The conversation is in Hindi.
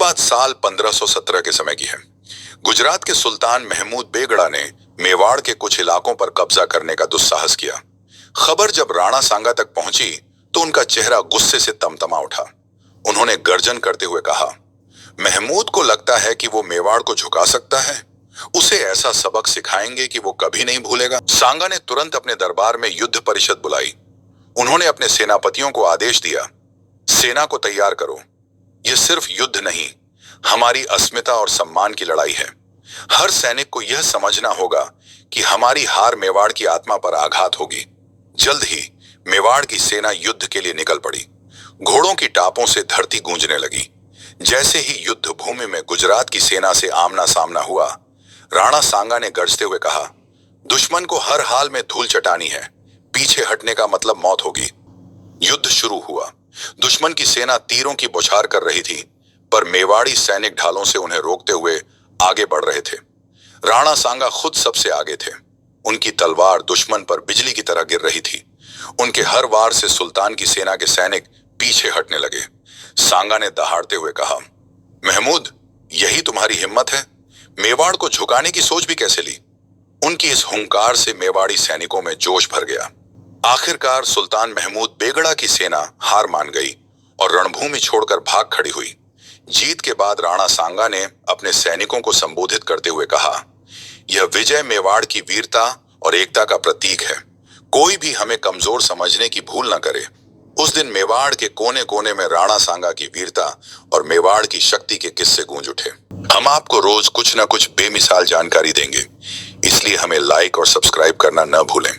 बात साल 1517 के समय की है। गुजरात के सुल्तान महमूद बेगड़ा ने मेवाड़ के कुछ इलाकों पर कब्जा करने का दुस्साहस किया। खबर जब राणा सांगा तक पहुंची तो उनका चेहरा गुस्से से तमतमा उठा। उन्होंने गर्जन करते हुए कहा, महमूद को लगता है कि वो मेवाड़ को झुका सकता है। उसे ऐसा सबक सिखाएंगे कि वो कभी नहीं भूलेगा। सांगा ने तुरंत अपने दरबार में युद्ध परिषद बुलाई। उन्होंने अपने सेनापतियों को आदेश दिया, सेना को तैयार करो। यह सिर्फ युद्ध नहीं, हमारी अस्मिता और सम्मान की लड़ाई है। हर सैनिक को यह समझना होगा कि हमारी हार मेवाड़ की आत्मा पर आघात होगी। जल्द ही मेवाड़ की सेना युद्ध के लिए निकल पड़ी। घोड़ों की टापों से धरती गूंजने लगी। जैसे ही युद्ध भूमि में गुजरात की सेना से आमना सामना हुआ, राणा सांगा ने गरजते हुए कहा, दुश्मन को हर हाल में धूल चटानी है। पीछे हटने का मतलब मौत होगी। युद्ध शुरू हुआ। दुश्मन की सेना तीरों की बौछार कर रही थी, पर मेवाड़ी सैनिक ढालों से उन्हें रोकते हुए आगे बढ़ रहे थे। राणा सांगा खुद सबसे आगे थे। उनकी तलवार दुश्मन पर बिजली की तरह गिर रही थी। उनके हर वार से सुल्तान की सेना के सैनिक पीछे हटने लगे। सांगा ने दहाड़ते हुए कहा, महमूद, यही तुम्हारी हिम्मत है? मेवाड़ को झुकाने की सोच भी कैसे ली? उनकी इस हुंकार से मेवाड़ी सैनिकों में जोश भर गया। आखिरकार सुल्तान महमूद बेगड़ा की सेना हार मान गई और रणभूमि छोड़कर भाग खड़ी हुई। जीत के बाद राणा सांगा ने अपने सैनिकों को संबोधित करते हुए कहा, यह विजय मेवाड़ की वीरता और एकता का प्रतीक है। कोई भी हमें कमजोर समझने की भूल न करे। उस दिन मेवाड़ के कोने कोने में राणा सांगा की वीरता और मेवाड़ की शक्ति के किस्से गूंज उठे। हम आपको रोज कुछ न कुछ बेमिसाल जानकारी देंगे, इसलिए हमें लाइक और सब्सक्राइब करना न भूलें।